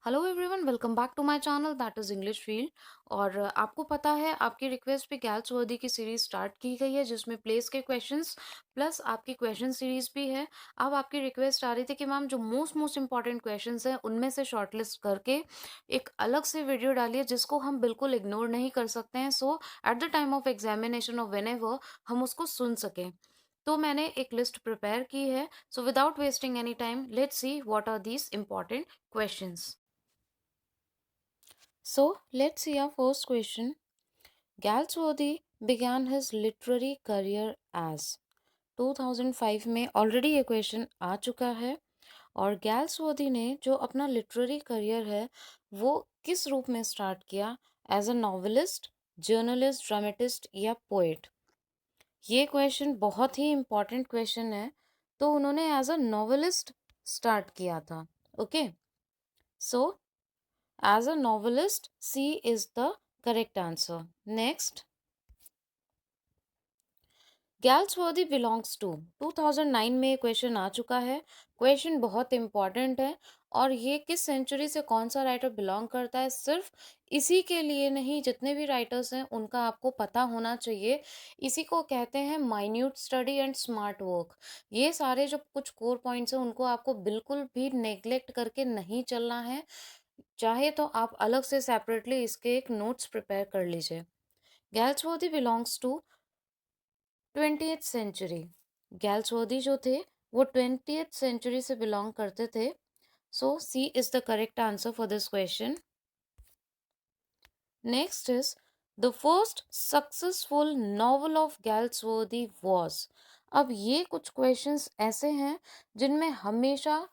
Hello everyone, welcome back to my channel that is English field. और आपको पता है, आपकी रिक्वेस्ट पे गैल्स वर्दी की सीरीज़ स्टार्ट की गई है जिसमें प्लेस के क्वेश्चंस प्लस आपकी क्वेश्चन सीरीज़ भी है। अब आपकी रिक्वेस्ट आ रही थी कि मैम जो मोस्ट इंपॉर्टेंट क्वेश्चंस हैं उनमें से शॉर्टलिस्ट करके एक अलग से वीडियो डालिए जिसको हम बिल्कुल इग्नोर नहीं कर सकते हैं, so at the time of examination और व्हेनेवर हम उसको सुन सकें। तो मैंने एक लिस्ट प्रिपेयर की है, so without wasting any time let's see what are these important questions. So let's see our first question. Galsworthy began his literary career as 2005 में ऑलरेडी ये क्वेश्चन आ चुका है। और गैल्सवर्दी ने जो अपना लिटरेरी करियर है वो किस रूप में स्टार्ट किया, as a novelist, journalist, dramatist या पोएट। ये क्वेश्चन बहुत ही इम्पॉर्टेंट क्वेश्चन है। तो उन्होंने एज अ नॉवेलिस्ट स्टार्ट किया था। Okay, so as a novelist, C is the correct answer. Next, Galsworthy belongs to 2009 में क्वेश्चन आ चुका है। क्वेश्चन बहुत इंपॉर्टेंट है और ये किस सेंचुरी से कौन सा राइटर बिलोंग करता है, सिर्फ इसी के लिए नहीं, जितने भी राइटर्स हैं उनका आपको पता होना चाहिए। इसी को कहते हैं minute study and smart work. ये सारे जो कुछ कोर पॉइंट्स हैं उनको आपको बिल्कुल भी नेग्लेक्ट करके नहीं चलना है। चाहे तो आप अलग से सेपरेटली इसके एक नोट्स प्रिपेयर कर लीजिए। Galsworthy belongs to 20th century. Galsworthy जो थे वो 20th सेंचुरी से बिलोंग करते थे। So C is the correct answer for this question. Next is the first successful novel of Galsworthy was. अब ये कुछ क्वेश्चंस ऐसे हैं जिनमें हमेशा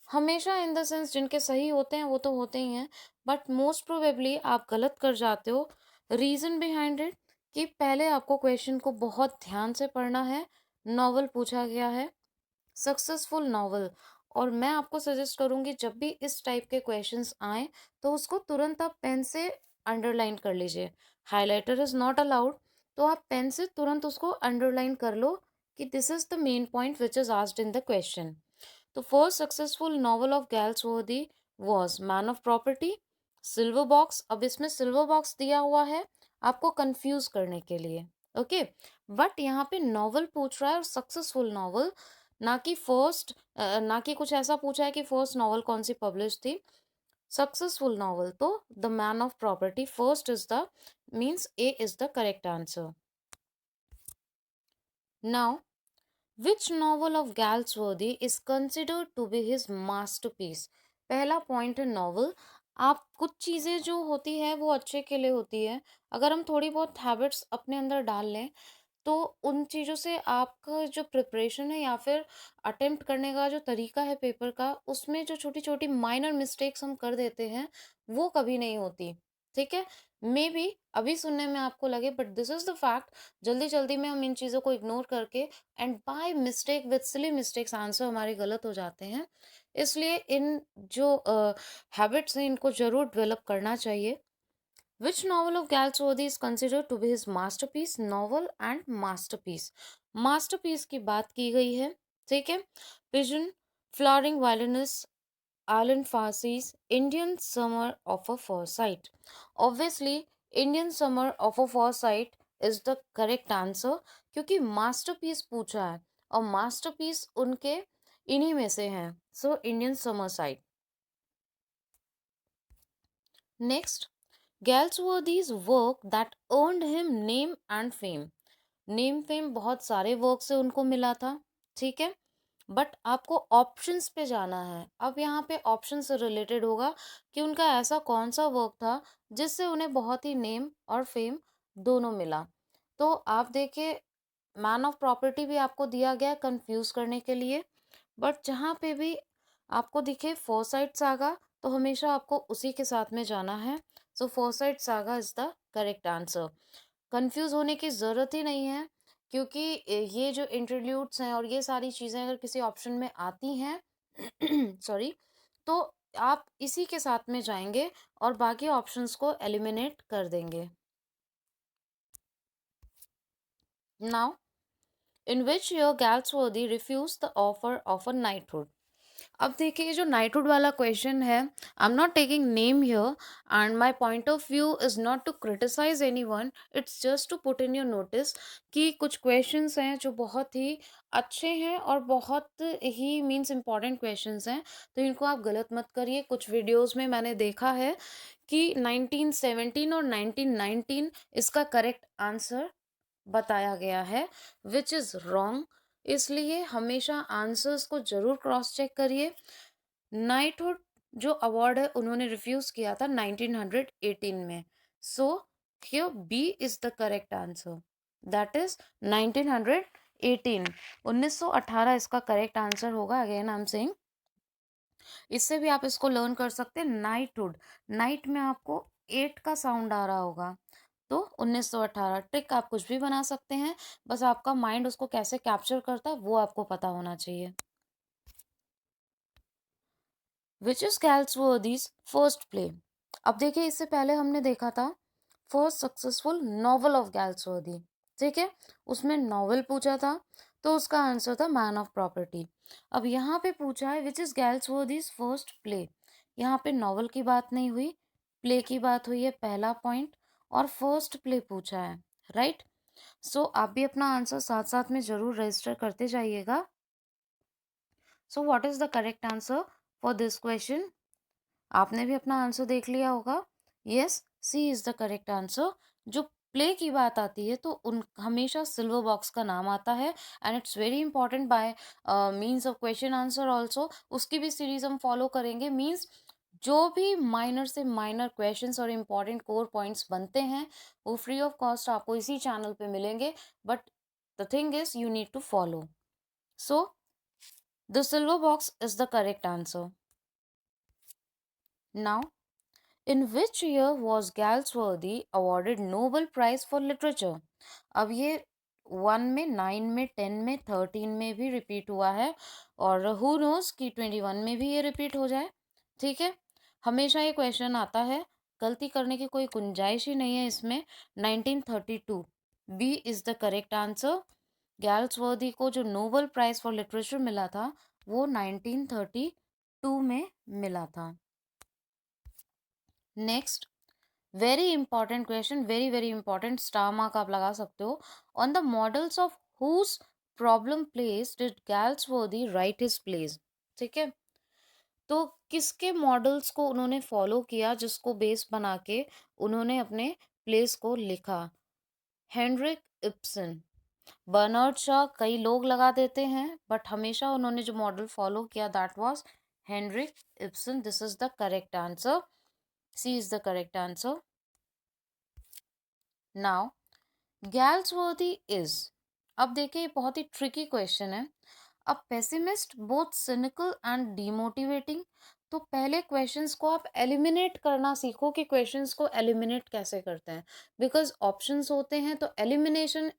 हमेशा इन द सेंस जिनके सही होते हैं वो तो होते ही हैं, बट मोस्ट प्रोबेबली आप गलत कर जाते हो। रीजन बिहाइंड इट कि पहले आपको क्वेश्चन को बहुत ध्यान से पढ़ना है। नॉवल पूछा गया है, सक्सेसफुल नॉवल। और मैं आपको सजेस्ट करूंगी जब भी इस टाइप के क्वेश्चंस आए तो उसको तुरंत आप पेन से अंडरलाइन कर लीजिए। हाइलाइटर इज नॉट अलाउड, तो आप पेन से तुरंत उसको अंडरलाइन कर लो कि this is the main point which is asked in the question. तो first successful novel of Galsworthy was man of property, silver box. अब इसमें सिल्वर बॉक्स दिया हुआ है आपको कंफ्यूज करने के लिए, ओके। बट यहाँ पे नॉवल पूछ रहा है और सक्सेसफुल नॉवल, ना कि फर्स्ट, ना कि कुछ ऐसा पूछा है कि फर्स्ट नॉवल कौन सी पब्लिश थी। सक्सेसफुल नॉवल तो the man of property first is the, means A is the correct answer. Now, which novel of Galsworthy is considered to be his masterpiece? पहला पॉइंट है नॉवल। आप कुछ चीज़ें जो होती है वो अच्छे के लिए होती है। अगर हम थोड़ी बहुत हैबिट्स अपने अंदर डाल लें तो उन चीज़ों से आपका जो प्रिपरेशन है या फिर अटेम्प्ट करने का जो तरीका है पेपर का, उसमें जो छोटी छोटी माइनर मिस्टेक्स हम कर देते हैं वो कभी नहीं होती। ठीक है, मे बी अभी सुनने में आपको लगे but this is the fact. जल्दी जल्दी में हम इन चीज़ों को इग्नोर करके and by mistake with silly mistakes answer हमारे गलत हो जाते हैं। इसलिए इन जो हैबिट्स हैं इनको जरूर डेवलप करना चाहिए। Which novel of Galsworthy is considered to be his masterpiece? Novel and masterpiece. Masterpiece की बात की गई है, ठीक है। Pigeon, Flowering Violinist, Alan Farsi's Indian Summer of a Foresight. Obviously, Indian Summer of a Foresight is the correct answer क्योंकि masterpiece पूछा है और masterpiece उनके इन्हीं में से हैं। So, Indian Summer Sight. Next, Galsworthy's work that earned him name and fame. Name fame बहुत सारे वर्क से उनको मिला था, ठीक है। बट आपको ऑप्शंस पे जाना है। अब यहाँ पे ऑप्शन से रिलेटेड होगा कि उनका ऐसा कौन सा वर्क था जिससे उन्हें बहुत ही नेम और फेम दोनों मिला। तो आप देखिए, मैन ऑफ प्रॉपर्टी भी आपको दिया गया कंफ्यूज करने के लिए, बट जहाँ पे भी आपको दिखे फोरसाइट सागा तो हमेशा आपको उसी के साथ में जाना है। So Forsyte Saga is the correct answer. Confuse होने की ज़रूरत ही नहीं है क्योंकि ये जो इंटरल्यूड्स हैं और ये सारी चीज़ें अगर किसी ऑप्शन में आती हैं सॉरी, तो आप इसी के साथ में जाएंगे और बाकी ऑप्शंस को एलिमिनेट कर देंगे। Now, in which year Galsworthy refused the offer of a knighthood? अब देखिए जो नाइटहुड वाला क्वेश्चन है, I am not taking name here and my point of view is not to criticize anyone, it's just to put in your notice कि कुछ questions हैं जो बहुत ही अच्छे हैं और बहुत ही मींस इम्पॉर्टेंट क्वेश्चंस हैं, तो इनको आप गलत मत करिए। कुछ वीडियोस में मैंने देखा है कि 1917 और 1919 इसका करेक्ट आंसर बताया गया है, विच इज़ रॉन्ग। इसलिए हमेशा आंसर्स को ज़रूर क्रॉस चेक करिए। नाइटहुड जो अवार्ड है उन्होंने रिफ्यूज़ किया था 1918 में। So here B is the correct answer, that is 1918। 1918 इसका करेक्ट आंसर होगा। अगेन आई एम सेइंग, इससे भी आप इसको लर्न कर सकते हैं। नाइटहुड, नाइट में आपको 8 का साउंड आ रहा होगा, तो 1918। ट्रिक आप कुछ भी बना सकते हैं, बस आपका माइंड उसको कैसे कैप्चर करता है वो आपको पता होना चाहिए। Which is Galsworthy's first play. अब देखिए इससे पहले हमने देखा था first successful novel of Galsworthy, ठीक है, उसमें नॉवल पूछा था, तो उसका आंसर था मैन ऑफ प्रॉपर्टी। अब यहाँ पे पूछा है विच इज गैल्सवर्दीज फर्स्ट प्ले। यहाँ पे नॉवल की बात नहीं हुई, प्ले की बात हुई है, पहला पॉइंट, और फर्स्ट प्ले पूछा है, राइट। सो आप भी अपना आंसर साथ साथ में जरूर रजिस्टर करते जाइएगा। So what is the correct answer for this question. आपने भी अपना आंसर देख लिया होगा। Yes, C is the correct answer. जो प्ले की बात आती है तो उन हमेशा सिल्वर बॉक्स का नाम आता है, and it's very important bye means of question answer also. उसकी भी सीरीज हम फॉलो करेंगे। मीन्स जो भी माइनर से माइनर क्वेश्चंस और इम्पॉर्टेंट कोर पॉइंट्स बनते हैं वो फ्री ऑफ कॉस्ट आपको इसी चैनल पे मिलेंगे, but the thing is you need to follow. So the silver box is the correct answer. Now, in which year was Galsworthy awarded Nobel Prize for Literature? अब ये 1 में, 9 में, 10 में, 13 में भी रिपीट हुआ है, और who knows कि 21 में भी ये रिपीट हो जाए, ठीक है। हमेशा ये क्वेश्चन आता है, गलती करने की कोई गुंजाइश ही नहीं है इसमें। 1932 B is the correct answer. Galsworthy को जो नोबेल प्राइज फॉर लिटरेचर मिला था वो 1932 में मिला था। Next, very important question, very very important, star mark आप लगा सकते हो। On the models of whose problem plays did Galsworthy write his plays, ठीक है। तो किसके मॉडल्स को उन्होंने फॉलो किया जिसको बेस बना के उन्होंने अपने प्लेस को लिखा? हेनरिक इब्सन, बर्नार्ड शॉ कई लोग लगा देते हैं, बट हमेशा उन्होंने जो मॉडल फॉलो किया that was Henrik Ibsen. This is the correct answer, C is the correct answer. Now Galsworthy is, अब देखिए ये बहुत ही ट्रिकी क्वेश्चन है। अब pessimist, both cynical and demotivating. तो पहले क्वेश्चंस को आप एलिमिनेट करना सीखो कि क्वेश्चंस को एलिमिनेट कैसे करते हैं, बिकॉज ऑप्शंस होते हैं, तो एलिमिनेशन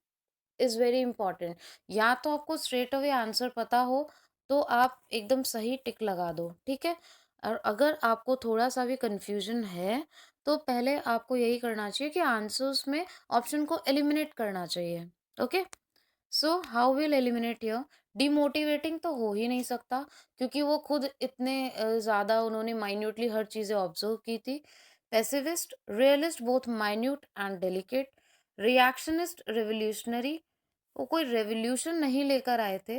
इज़ वेरी इंपॉर्टेंट। या तो आपको स्ट्रेट अवे आंसर पता हो तो आप एकदम सही टिक लगा दो, ठीक है। और अगर आपको थोड़ा सा भी कंफ्यूजन है तो पहले आपको यही करना चाहिए कि आंसर्स में ऑप्शन को एलिमिनेट करना चाहिए। Okay, so how will eliminate here. Demotivating तो हो ही नहीं सकता क्योंकि वो खुद इतने ज़्यादा उन्होंने माइन्यूटली हर चीज़ें ऑब्जर्व की थी। Pessimist, realist, both minute and delicate. Reactionist, revolutionary, वो कोई रेवोल्यूशन नहीं लेकर आए थे।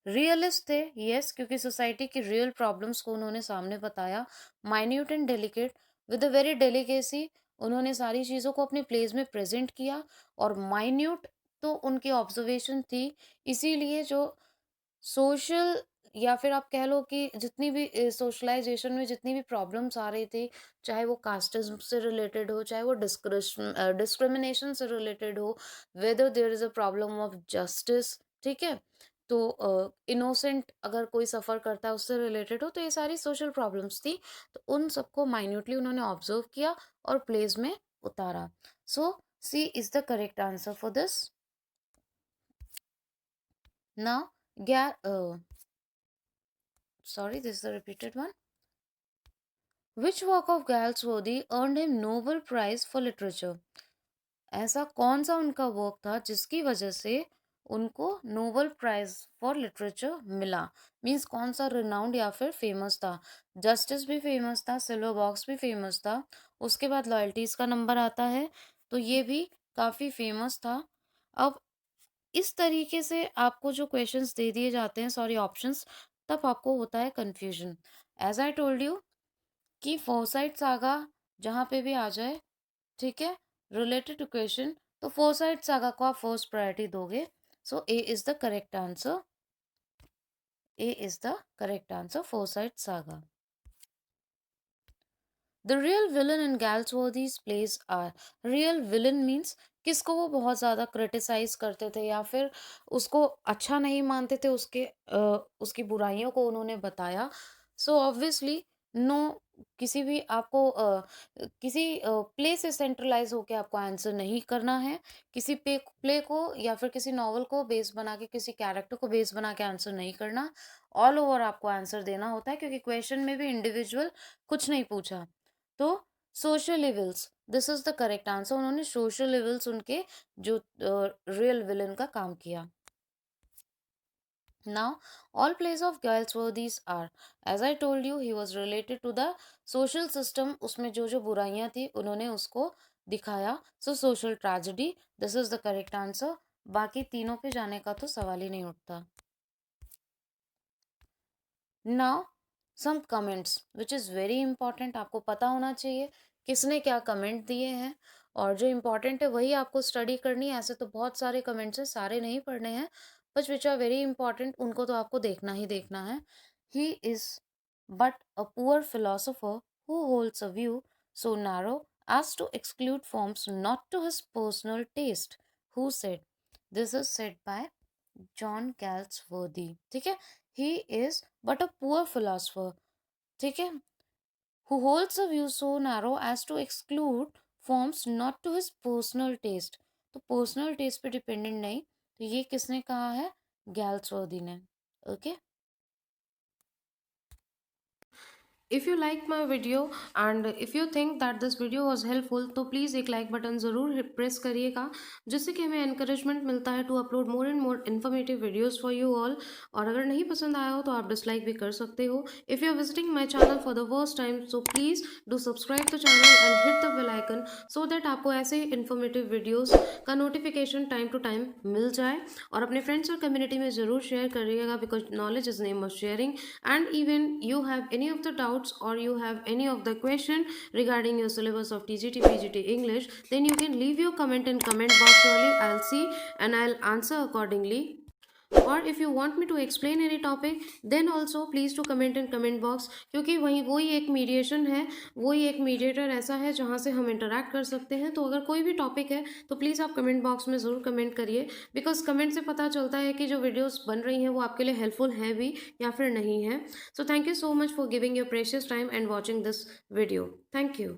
रियलिस्ट थे, यस, क्योंकि सोसाइटी की रियल प्रॉब्लम्स को उन्होंने सामने बताया। Minute and delicate, with a very delicacy उन्होंने सारी चीज़ों को अपने प्लेस में प्रेजेंट किया। और माइन्यूट तो उनकी ऑब्जर्वेशन थी, इसीलिए जो सोशल या फिर आप कह लो कि जितनी भी सोशलाइजेशन में जितनी भी प्रॉब्लम्स आ रही थी, चाहे वो कास्टिज्म से रिलेटेड हो, चाहे वो डिस्क्रिमिनेशन से रिलेटेड हो, whether there is a problem of justice, ठीक है, तो इनोसेंट अगर कोई सफ़र करता है उससे रिलेटेड हो, तो ये सारी सोशल प्रॉब्लम्स थी। तो उन सबको माइन्यूटली उन्होंने ऑब्जर्व किया और प्लेस में उतारा। So C is the correct answer for this. Now, sorry, this is the repeated one. Which work of Galsworthy earned him Nobel Prize for Literature? ऐसा कौन सा उनका वर्क था जिसकी वजह से उनको नोबेल प्राइज फॉर लिटरेचर मिला। मीन्स कौन सा रिनाउंड या फिर फेमस था। जस्टिस भी फेमस था, सिल्वर बॉक्स भी फेमस था। उसके बाद लॉयल्टीज का नंबर आता है, तो ये भी काफ़ी फेमस था। अब इस तरीके से आपको जो क्वेश्चंस दे दिए जाते हैं, सॉरी ऑप्शंस, तब आपको होता है confusion. As I told you कि फोरसाइट सागा जहाँ पे भी आ जाए, ठीक है, रिलेटेड टू क्वेश्चन, तो फोरसाइट सागा को आप फर्स्ट प्रायोरिटी दोगे। So A is the correct answer. A is the correct answer, Forsyte Saga. The real villain in Galsworthy's plays are. Real villain means किसको वो बहुत ज़्यादा क्रिटिसाइज करते थे या फिर उसको अच्छा नहीं मानते थे, उसकी बुराइयों को उन्होंने बताया। सो ऑब्वियसली नो, किसी भी आपको किसी प्ले से सेंट्रलाइज होके आपको आंसर नहीं करना है। किसी प्ले को या फिर किसी नॉवल को बेस बना के, किसी कैरेक्टर को बेस बना के आंसर नहीं करना। ऑल ओवर आपको आंसर देना होता है, क्योंकि क्वेश्चन में भी इंडिविजुअल कुछ नहीं पूछा। तो social levels, this is the correct answer. उन्होंने सोशल लेवल्स उनके जो रियल विलन का काम किया। Now, all plays of Galsworthy's are, as I told you, he was related to the social system. उसमें जो जो बुराइयां थी उन्होंने उसको दिखाया। So social tragedy, this is the correct answer। बाकी तीनों पे जाने का तो सवाल ही नहीं उठता। Now some comments which is very important. आपको पता होना चाहिए किसने क्या कमेंट दिए हैं, और जो इम्पॉर्टेंट है वही आपको स्टडी करनी है। ऐसे तो बहुत सारे कमेंट्स हैं, सारे नहीं पढ़ने हैं, but which are very important उनको तो आपको देखना ही देखना है। He is but a poor philosopher who holds a view so narrow as to exclude forms not to his personal taste। Who said? This is said by John Galsworthy. ठीक है, he is but a poor philosopher, ठीक है, who holds a view so narrow as to exclude forms not to his personal taste. तो personal taste पे dependent नहीं, तो ये किसने कहा है? गैल्सवर्दी ने। Okay. If you like my video and if you think that this video was helpful, तो प्लीज़ एक लाइक बटन ज़रूर प्रेस करिएगा, जिससे कि हमें एनकरेजमेंट मिलता है to upload more and more informative videos for you all. और अगर नहीं पसंद आया हो तो आप डिसलाइक भी कर सकते हो। If you are visiting my channel for the first time, so please do subscribe the channel and hit the bell icon, so that आपको ऐसे इन्फॉर्मेटिव वीडियोज़ का नोटिफिकेशन टाइम टू टाइम मिल जाए। और अपने फ्रेंड्स और कम्युनिटी में ज़रूर शेयर करिएगा, because knowledge is name of sharing. And even you have any of the doubts or you have any of the question regarding your syllabus of TGT PGT English, then you can leave your comment in comment box. Surely I'll see and I'll answer accordingly. और if you want me to explain any topic, then also please to comment in comment box, क्योंकि वही वही एक mediation है, वही एक mediator ऐसा है जहाँ से हम इंटरेक्ट कर सकते हैं। तो अगर कोई भी टॉपिक है तो प्लीज़ आप कमेंट बॉक्स में ज़रूर कमेंट करिए, बिकॉज कमेंट से पता चलता है कि जो वीडियोज़ बन रही हैं वो आपके लिए हेल्पफुल है भी या फिर नहीं है। So thank you so much for giving your precious time and watching this video. Thank you.